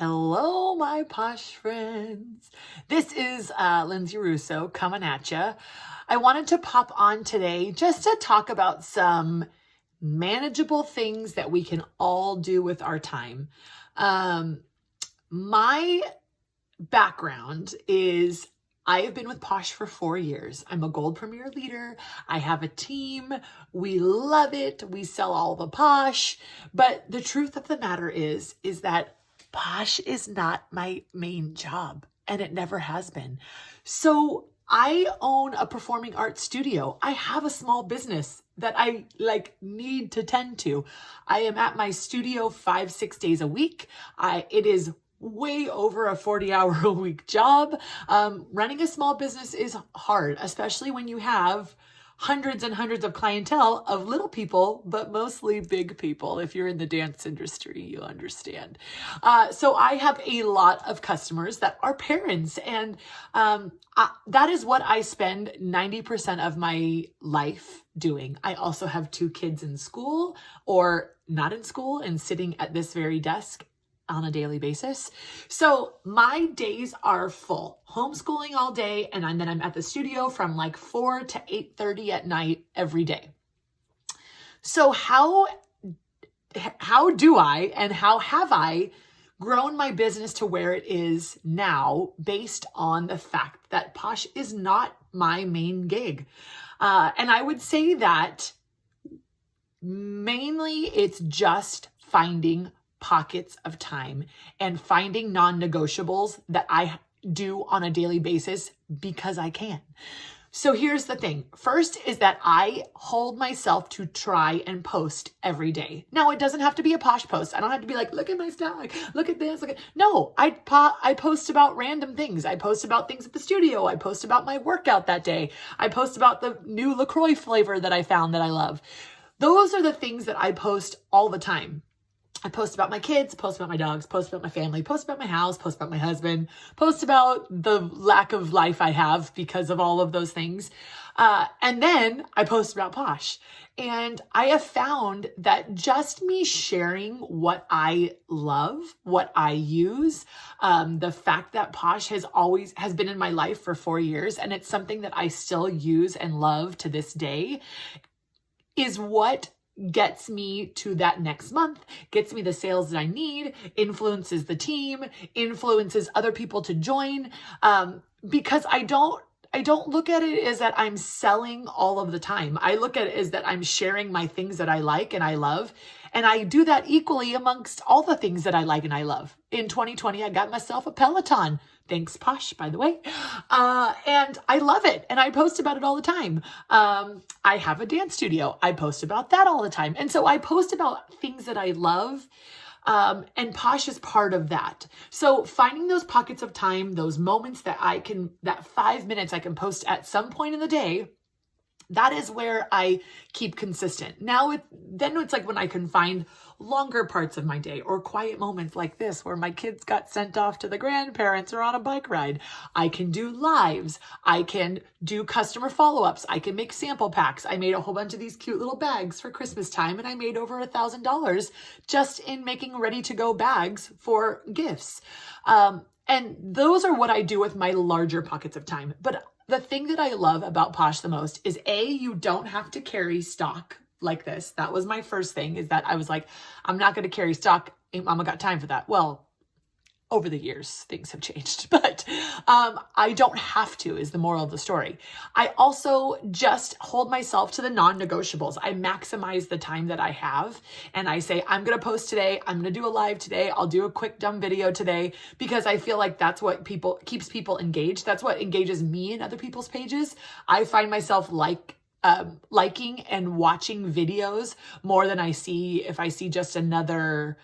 Hello, my Posh friends. This is Lindsey Russo coming at you. I wanted to pop on today just to talk about some manageable things that we can all do with our time. My background is I have been with Posh for 4 years. I'm a Gold Premier leader. I have a team. We love it. We sell all the Posh. But the truth of the matter is that Posh is not my main job, and it never has been. So I own a performing arts studio. I have a small business that I need to tend to. I am at my studio 5-6 days a week. It is way over a 40-hour-a-week job. Running a small business is hard, especially when you have hundreds and hundreds of clientele of little people, but mostly big people. If you're in the dance industry, you understand. So I have a lot of customers that are parents, and that is what I spend 90% of my life doing. I also have 2 kids in school or not in school and sitting at this very desk on a daily basis. So my days are full, homeschooling all day. And then I'm at the studio from 4 to 8:30 at night every day. So how do I, and how have I grown my business to where it is now based on the fact that Posh is not my main gig? And I would say that mainly it's just finding pockets of time and finding non-negotiables that I do on a daily basis because I can. So here's the thing. First is that I hold myself to try and post every day. Now, it doesn't have to be a Posh post. I don't have to be like, look at my style, look at this, No, I post about random things. I post about things at the studio. I post about my workout that day. I post about the new LaCroix flavor that I found that I love. Those are the things that I post all the time. I post about my kids, post about my dogs, post about my family, post about my house, post about my husband, post about the lack of life I have because of all of those things. And then I post about Posh. And I have found that just me sharing what I love, what I use, the fact that Posh has been in my life for 4 years, and it's something that I still use and love to this day, is what gets me to that next month, gets me the sales that I need, influences the team, influences other people to join. Because I don't look at it as that I'm selling all of the time. I look at it as that I'm sharing my things that I like and I love. And I do that equally amongst all the things that I like and I love. In 2020, I got myself a Peloton. Thanks, Posh, by the way. And I love it. And I post about it all the time. I have a dance studio. I post about that all the time. And so I post about things that I love. And Posh is part of that. So finding those pockets of time, those moments that that 5 minutes I can post at some point in the day, that is where I keep consistent. Now it's like when I can find longer parts of my day or quiet moments like this where my kids got sent off to the grandparents or on a bike ride. I can do lives. I can do customer follow-ups. I can make sample packs. I made a whole bunch of these cute little bags for Christmas time, and I made over $1,000 just in making ready-to-go bags for gifts. And those are what I do with my larger pockets of time. But the thing that I love about Posh the most is you don't have to carry stock like this. That was my first thing, is that I was like, I'm not going to carry stock. Mama got time for that. Well, over the years, things have changed, but I don't have to, is the moral of the story. I also just hold myself to the non-negotiables. I maximize the time that I have, and I say, I'm going to post today. I'm going to do a live today. I'll do a quick dumb video today, because I feel like that's what keeps people engaged. That's what engages me in other people's pages. I find myself liking and watching videos more than if I see just another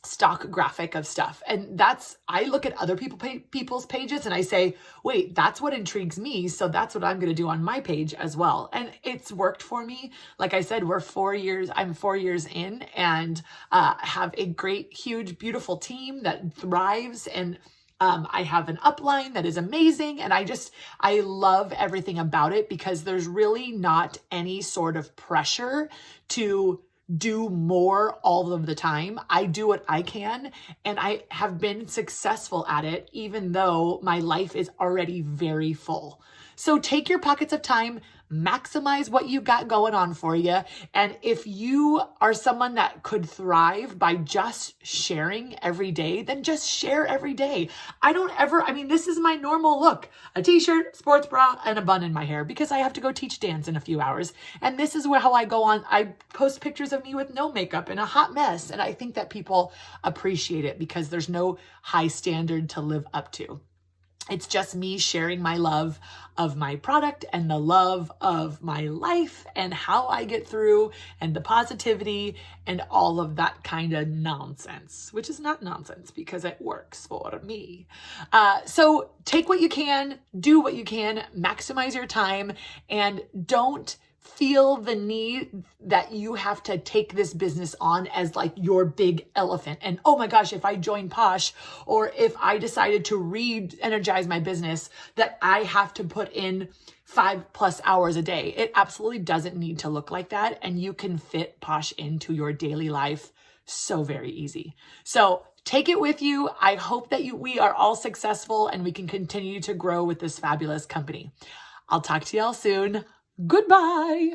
stock graphic of stuff. And I look at other people's pages and I say, wait, that's what intrigues me. So that's what I'm going to do on my page as well. And it's worked for me. Like I said, I'm 4 years in, and have a great, huge, beautiful team that thrives. And I have an upline that is amazing. And I love everything about it, because there's really not any sort of pressure to do more all of the time. I do what I can, and I have been successful at it, even though my life is already very full. So take your pockets of time, maximize what you got going on for you. And if you are someone that could thrive by just sharing every day, then just share every day. This is my normal look: a t-shirt, sports bra, and a bun in my hair, because I have to go teach dance in a few hours. And this is how I go on. I post pictures of me with no makeup and a hot mess. And I think that people appreciate it because there's no high standard to live up to. It's just me sharing my love of my product and the love of my life and how I get through and the positivity and all of that kind of nonsense, which is not nonsense because it works for me. So take what you can, do what you can, maximize your time, and don't feel the need that you have to take this business on as like your big elephant. And oh my gosh, if I join Posh, or if I decided to re-energize my business, that I have to put in 5+ hours a day. It absolutely doesn't need to look like that. And you can fit Posh into your daily life so very easy. So take it with you. I hope that we are all successful and we can continue to grow with this fabulous company. I'll talk to y'all soon. Goodbye.